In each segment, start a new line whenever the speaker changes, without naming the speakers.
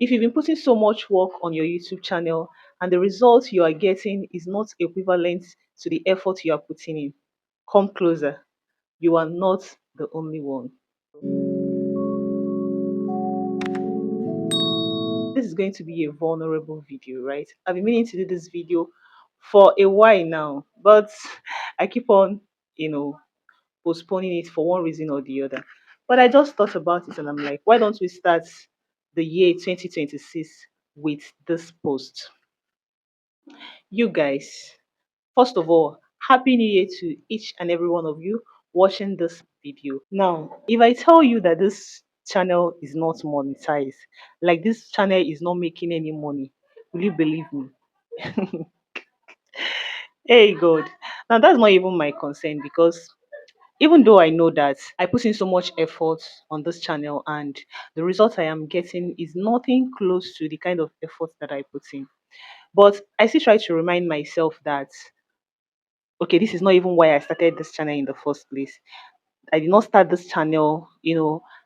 If you've been putting so much work on your YouTube channel and the result you are getting is not equivalent to the effort you are putting in, come closer. You are not the only one. This is going to be a vulnerable video, right? I've been meaning to do this video for a while now, but I keep on, you know, postponing it for one reason or the other. But I just thought about it and I'm like, why don't we start the year 2026 with this post? You guys, first of all, Happy New Year to each and every one of you watching this video. Now, if I tell you that this channel is not monetized, like this channel is not making any money, will you believe me? Hey, God. Now, that's not even my concern because even though I know that I put in so much effort on this channel and the result I am getting is nothing close to the kind of effort that I put in. But I still try to remind myself that okay, this is not even why I started this channel in the first place. I did not start this channel,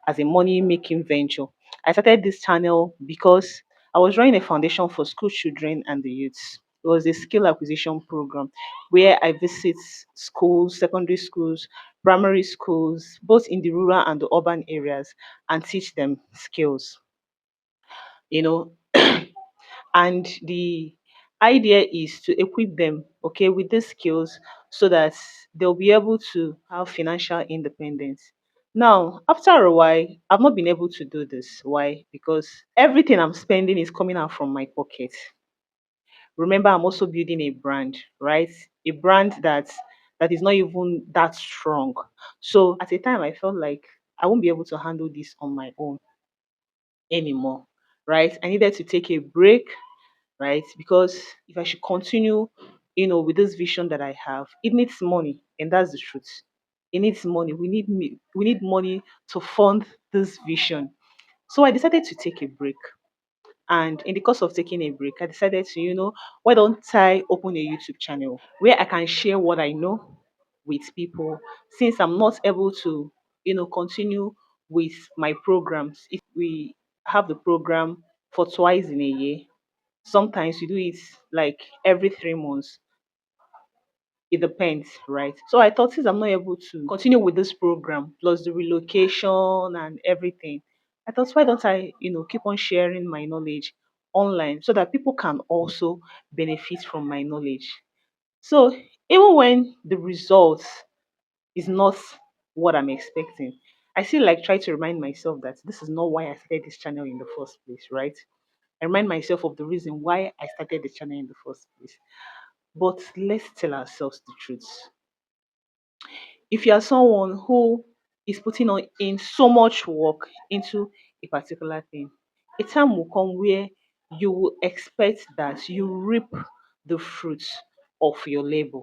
as a money making venture. I started this channel because I was running a foundation for school children and the youths. It was a skill acquisition program where I visit schools, secondary schools, primary schools, both in the rural and the urban areas, and teach them skills. You know, and the idea is to equip them okay with these skills so that they'll be able to have financial independence. Now after a while I've not been able to do this. Why? Because everything I'm spending is coming out from my pocket. Remember, I'm also building a brand, right? A brand that is not even that strong. So at a time I felt like I won't be able to handle this on my own anymore, right? I needed to take a break, right? Because if I should continue, with this vision that I have, it needs money, and that's the truth. It needs money. We need money to fund this vision. So I decided to take a break. And in the course of taking a break, I decided to, why don't I open a YouTube channel where I can share what I know with people since I'm not able to, continue with my programs. If we have the program for twice in a year, sometimes you do it like every 3 months. It depends, right? So I thought since I'm not able to continue with this program, plus the relocation and everything, I thought why don't I, keep on sharing my knowledge online so that people can also benefit from my knowledge. So even when the results is not what I'm expecting, I still like try to remind myself that this is not why I started this channel in the first place, right? I remind myself of the reason why I started the channel in the first place. But let's tell ourselves the truth. If you are someone who is putting on in so much work into a particular thing, a time will come where you will expect that you reap the fruits of your labor.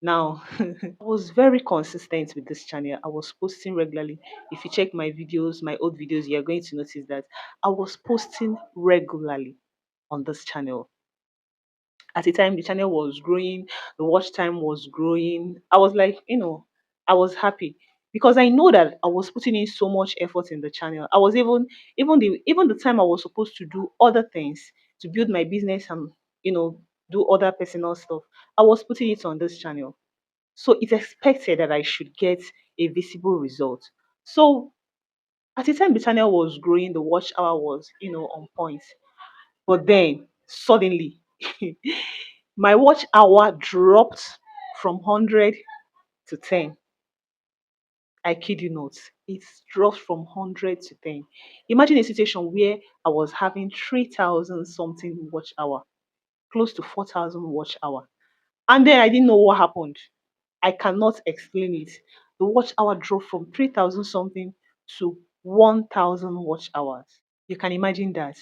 Now, I was very consistent with this channel. I was posting regularly. If you check my videos, my old videos, you're going to notice that I was posting regularly on this channel. At the time the channel was growing, the watch time was growing. I was like, I was happy because I know that I was putting in so much effort in the channel. I was even the time I was supposed to do other things to build my business and you know do other personal stuff. I was putting it on this channel. So it's expected that I should get a visible result. So at the time the channel was growing, the watch hour was, on point. But then suddenly my watch hour dropped from 100 to 10. I kid you not. It dropped from 100 to 10. Imagine a situation where I was having 3,000 something watch hour, close to 4,000 watch hour. And then I didn't know what happened. I cannot explain it. The watch hour dropped from 3,000 something to 1,000 watch hours. You can imagine that.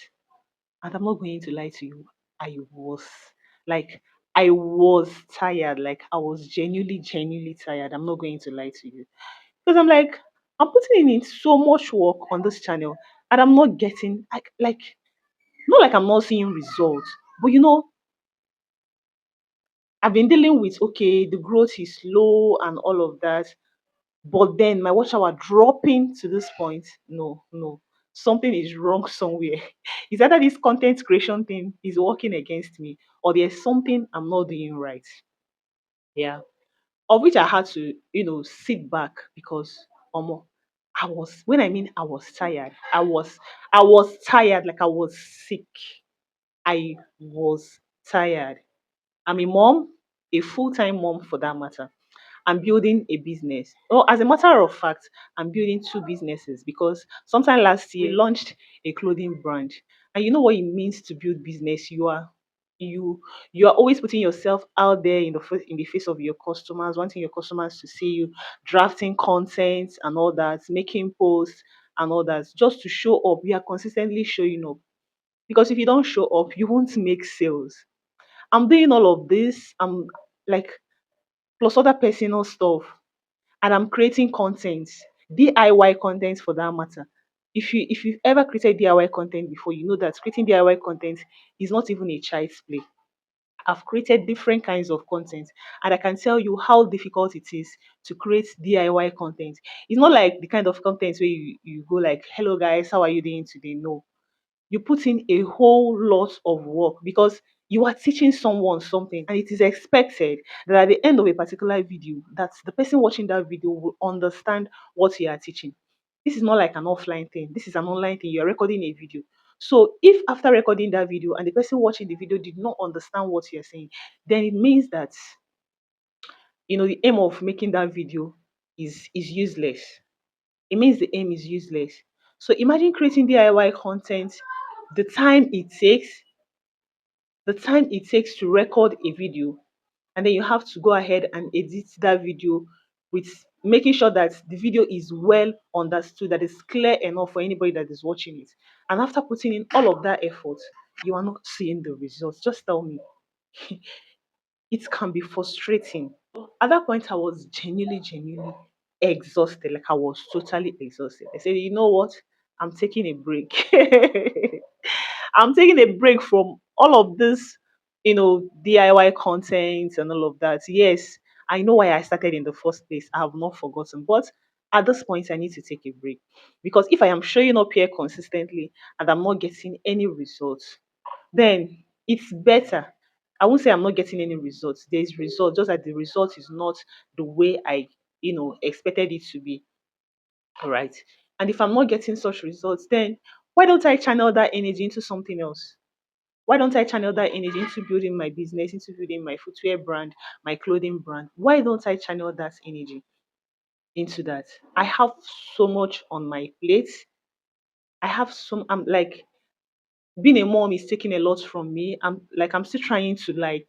And I'm not going to lie to you. I was like, I was tired. Like, I was genuinely tired. I'm not going to lie to you. Because I'm like, I'm putting in so much work on this channel and I'm not getting, like, not like I'm not seeing results. But I've been dealing with, okay, the growth is low and all of that. But then my watch hour dropping to this point, no, no. something is wrong somewhere. It's either this content creation thing is working against me, or there's something I'm not doing right. Yeah. Of which I had to, sit back because I was when I mean I was tired. I was tired, like I was sick. I was tired. I'm a mom, a full-time mom for that matter. I'm building a business. Oh, as a matter of fact, I'm building two businesses because sometime last year we launched a clothing brand. And you know what it means to build business? You you are always putting yourself out there in the face of your customers, wanting your customers to see you, drafting content and all that, making posts and all that, just to show up. You are consistently showing up. Because if you don't show up, you won't make sales. I'm doing all of this. I'm like plus other personal stuff, and I'm creating content, DIY content for that matter. If you've ever created DIY content before, you know that creating DIY content is not even a child's play. I've created different kinds of content, and I can tell you how difficult it is to create DIY content. It's not like the kind of content where you go like, "Hello guys, how are you doing today?" No, you put in a whole lot of work because you are teaching someone something, and it is expected that at the end of a particular video that the person watching that video will understand what you are teaching. This is not like an offline thing, this is an online thing. You're recording a video. So if after recording that video and the person watching the video did not understand what you're saying, then it means that the aim of making that video is useless. It means the aim is useless. So imagine creating DIY content, the time it takes, to record a video, and then you have to go ahead and edit that video with making sure that the video is well understood, that is clear enough for anybody that is watching it. And after putting in all of that effort, you are not seeing the results. Just tell me. It can be frustrating. At that point, I was genuinely exhausted. Like I was totally exhausted. I said, you know what? I'm taking a break. I'm taking a break from all of this, DIY content and all of that. Yes, I know why I started in the first place. I have not forgotten. But at this point, I need to take a break. Because if I am showing up here consistently and I'm not getting any results, then it's better. I won't say I'm not getting any results. There's results, just that the result is not the way I, expected it to be. All right. And if I'm not getting such results, then why don't I channel that energy into something else? Why don't I channel that energy into building my business, into building my footwear brand, my clothing brand? Why don't I channel that energy into that? I have so much on my plate. I'm like, being a mom is taking a lot from me. I'm still trying to like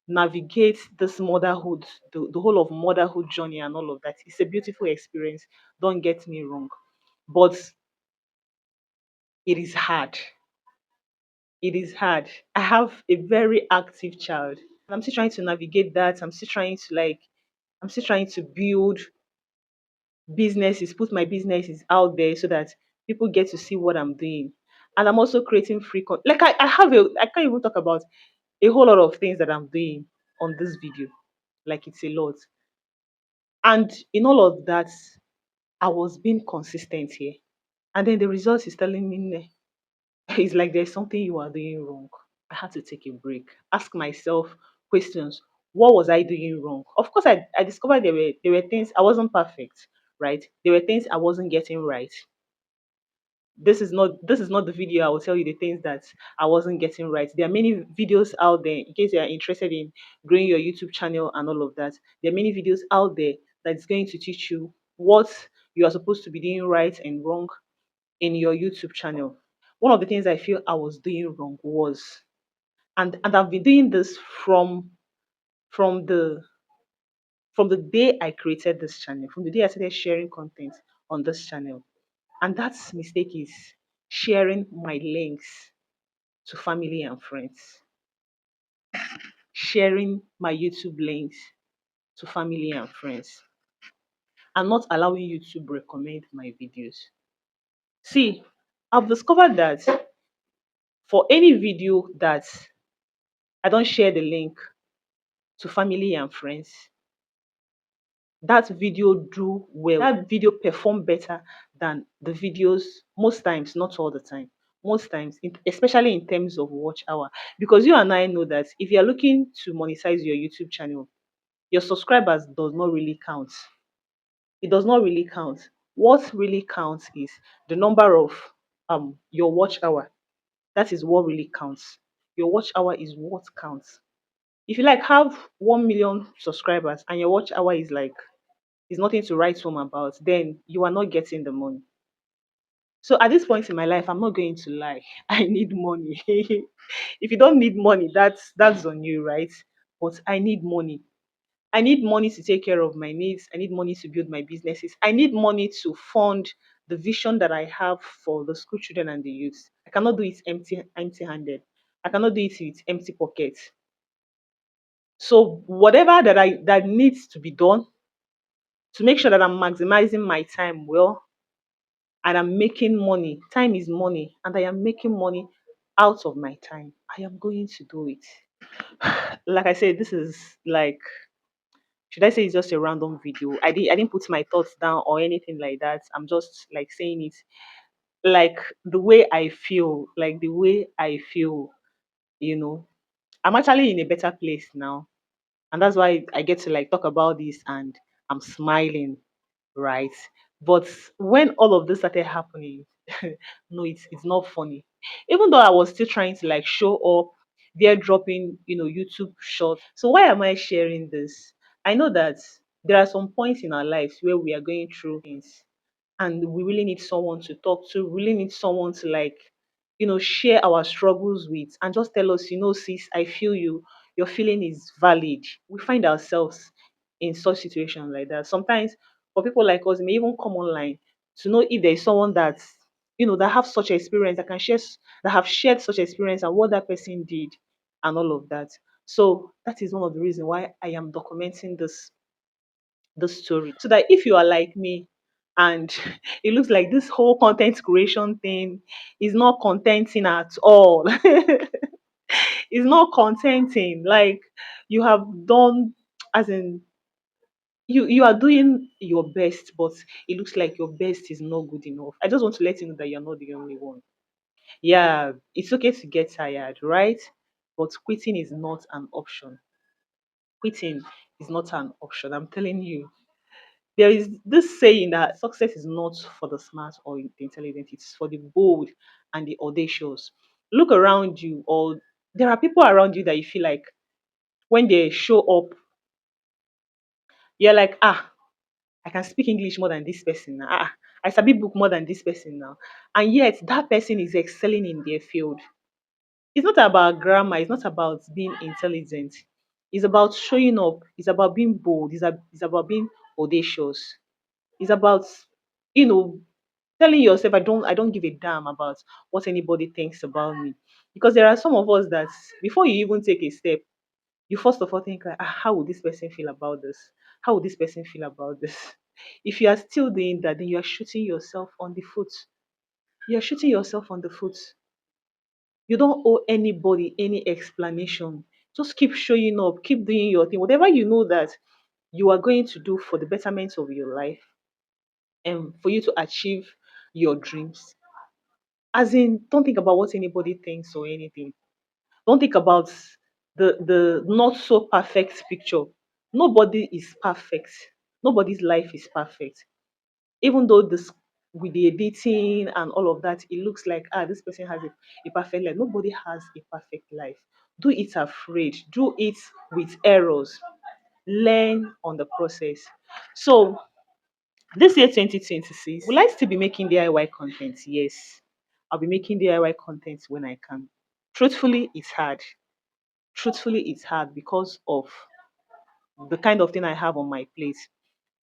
navigate this motherhood, the whole of motherhood journey and all of that. It's a beautiful experience. Don't get me wrong. But it is hard. It is hard. I have a very active child. I'm still trying to navigate that. I'm still trying to build businesses, put my businesses out there so that people get to see what I'm doing. And I'm also creating free content. Like I can't even talk about a whole lot of things that I'm doing on this video. Like it's a lot. And in all of that, I was being consistent here. And then the result is telling me, "Neh, it's like there's something you are doing wrong." I had to take a break, ask myself questions. What was I doing wrong? Of course, I discovered there were things I wasn't perfect, right? There were things I wasn't getting right. This is not the video I will tell you the things that I wasn't getting right. There are many videos out there in case you are interested in growing your YouTube channel and all of that. There are many videos out there that's going to teach you what you are supposed to be doing right and wrong in your YouTube channel. One of the things I feel I was doing wrong was, and I've been doing this from the from the day I created this channel, from the day I started sharing content on this channel. And that mistake is sharing my links to family and friends, sharing my YouTube links to family and friends, and not allowing YouTube recommend my videos. See, I've discovered that for any video that I don't share the link to family and friends, that video do well, that video perform better than the videos most times, not all the time. Most times, especially in terms of watch hour. Because you and I know that if you're looking to monetize your YouTube channel, your subscribers does not really count. It does not really count. What really counts is the number of your watch hour. That is what really counts. Your watch hour is what counts. If you like have 1 million subscribers and your watch hour is nothing to write home about, then you are not getting the money. So at this point in my life, I'm not going to lie. I need money. If you don't need money, that's on you, right? But I need money. I need money to take care of my needs. I need money to build my businesses. I need money to fund the vision that I have for the school children and the youth. I cannot do it empty-handed. I cannot do it with empty pockets. So whatever that needs to be done to make sure that I'm maximizing my time well and I'm making money. Time is money, and I am making money out of my time. I am going to do it. Like I said, this is like, should I say it's just a random video? I didn't put my thoughts down or anything like that. I'm just like saying it like the way I feel, like the way I feel, you know. I'm actually in a better place now. And that's why I get to like talk about this and I'm smiling, right? But when all of this started happening, no, it's not funny. Even though I was still trying to like show up, they're dropping, YouTube shorts. So why am I sharing this? I know that there are some points in our lives where we are going through things and we really need someone to talk to, really need someone to like, share our struggles with and just tell us, sis, I feel you, your feeling is valid. We find ourselves in such situations like that. Sometimes for people like us, it may even come online to know if there is someone that's, that have such experience that can share, that have shared such experience and what that person did and all of that. So that is one of the reasons why I am documenting this story so that if you are like me and it looks like this whole content creation thing is not contenting at all. It's not contenting. Like you have done, as in you are doing your best, but it looks like your best is not good enough. I just want to let you know that you're not the only one. Yeah, it's okay to get tired, right? But quitting is not an option. Quitting is not an option. I'm telling you. There is this saying that success is not for the smart or the intelligent, it's for the bold and the audacious. Look around you, or there are people around you that you feel like when they show up, you're like, I can speak English more than this person now. I sabi book more than this person now. And yet that person is excelling in their field. It's not about grammar, it's not about being intelligent. It's about showing up, it's about being bold, it's about being audacious. It's about, you know, telling yourself I don't give a damn about what anybody thinks about me. Because there are some of us that before you even take a step, you first of all think like, how would this person feel about this? How would this person feel about this? If you are still doing that, then you are shooting yourself on the foot. You are shooting yourself on the foot. You don't owe anybody any explanation. Just keep showing up, keep doing your thing. Whatever you know that you are going to do for the betterment of your life and for you to achieve your dreams. As in, don't think about what anybody thinks or anything. Don't think about the not so perfect picture. Nobody is perfect. Nobody's life is perfect. Even though this with the editing and all of that, it looks like this person has a perfect life. Nobody has a perfect life. Do it afraid. Do it with errors. Learn on the process. So this year 2026, will I still be making DIY content? Yes. I'll be making DIY content when I can. Truthfully, it's hard. Truthfully, it's hard because of the kind of thing I have on my plate.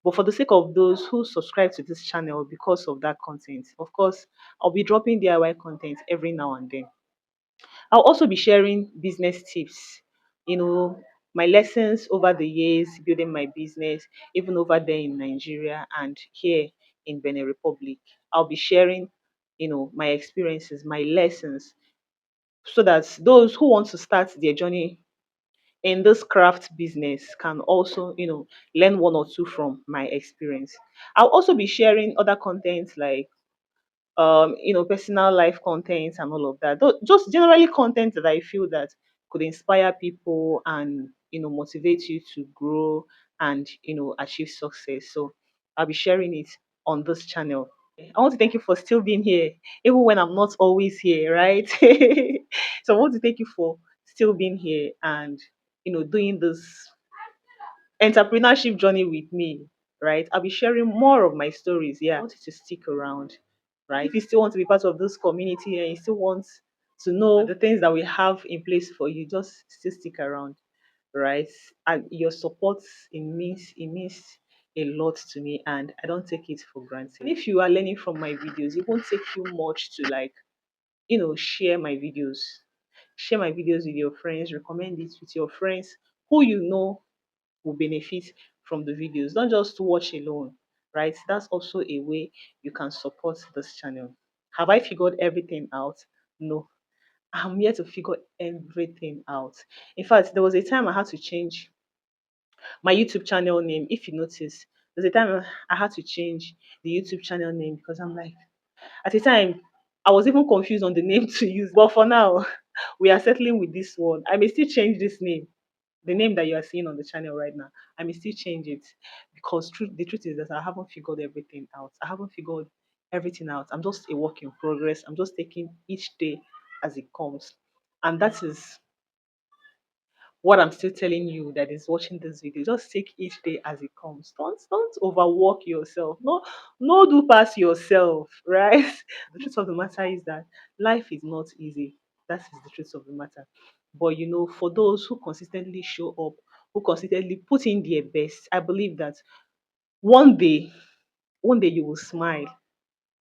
But for the sake of those who subscribe to this channel because of that content, of course, I'll be dropping DIY content every now and then. I'll also be sharing business tips, my lessons over the years building my business, even over there in Nigeria and here in Benin Republic. I'll be sharing, my experiences, my lessons, so that those who want to start their journey in this craft business can also, learn one or two from my experience. I'll also be sharing other contents like personal life content and all of that. Just generally content that I feel that could inspire people and motivate you to grow and achieve success. So I'll be sharing it on this channel. I want to thank you for still being here, even when I'm not always here, right? So I want to thank you for still being here and doing this entrepreneurship journey with me, right? I'll be sharing more of my stories. Yeah, I want you to stick around, right? If you still want to be part of this community and you still want to know the things that we have in place for you, just still stick around, right? And your support it means a lot to me, and I don't take it for granted. And if you are learning from my videos, it won't take you much to like share my videos. Share my videos with your friends, recommend it with your friends who you know will benefit from the videos. Don't just watch alone, right? That's also a way you can support this channel. Have I figured everything out? No. I'm here to figure everything out. In fact, there was a time I had to change my YouTube channel name. If you notice, there's a time I had to change the YouTube channel name because I'm like, at the time, I was even confused on the name to use. But for now, we are settling with this one. I may still change this name, the name that you are seeing on the channel right now. I may still change it because the truth is that I haven't figured everything out. I haven't figured everything out. I'm just a work in progress. I'm just taking each day as it comes. And that is what I'm still telling you that is watching this video. Just take each day as it comes. Don't overwork yourself. No do pass yourself, right? The truth of the matter is that life is not easy. That is the truth of the matter. But for those who consistently show up, who consistently put in their best, I believe that one day, one day you will smile.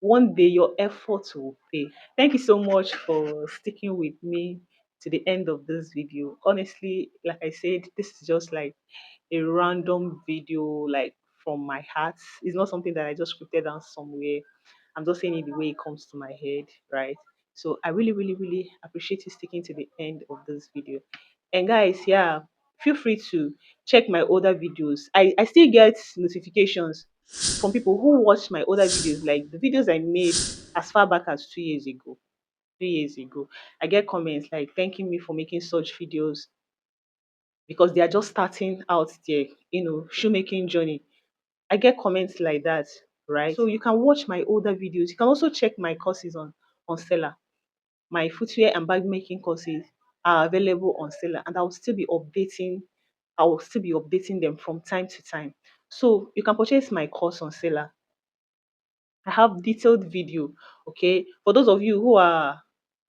One day your efforts will pay. Thank you so much for sticking with me to the end of this video. Honestly, like I said, this is just like a random video, like from my heart. It's not something that I just scripted down somewhere. I'm just saying it the way it comes to my head, right? So I really, really, really appreciate you sticking to the end of this video. And guys, yeah, feel free to check my older videos. I still get notifications from people who watch my older videos, like the videos I made as far back as 2 years ago. 3 years ago, I get comments like thanking me for making such videos because they are just starting out their, shoemaking journey. I get comments like that, right? So you can watch my older videos. You can also check my courses on Seller. My footwear and bag making courses are available on Seller, and I will still be updating them from time to time. So you can purchase my course on Seller. I have detailed video. Okay, for those of you who are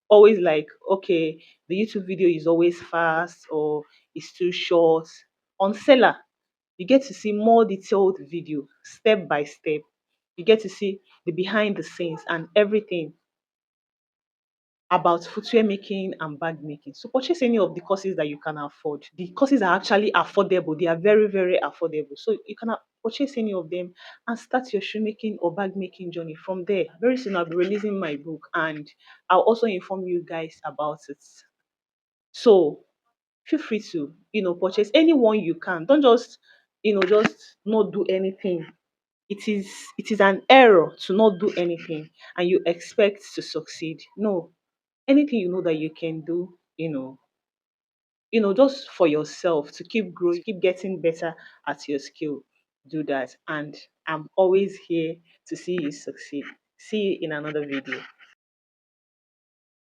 always like, okay, the YouTube video is always fast or it's too short, on Seller you get to see more detailed video, step by step. You get to see the behind the scenes and everything about footwear making and bag making. So purchase any of the courses that you can afford. The courses are actually affordable. They are very, very affordable. So you can purchase any of them and start your shoemaking or bag making journey from there. Very soon I'll be releasing my book and I'll also inform you guys about it. So feel free to, purchase any one you can. Don't just, just not do anything. It is an error to not do anything and you expect to succeed. No, anything you know that you can do, just for yourself to keep growing, keep getting better at your skill, do that. And I'm always here to see you succeed. See you in another video.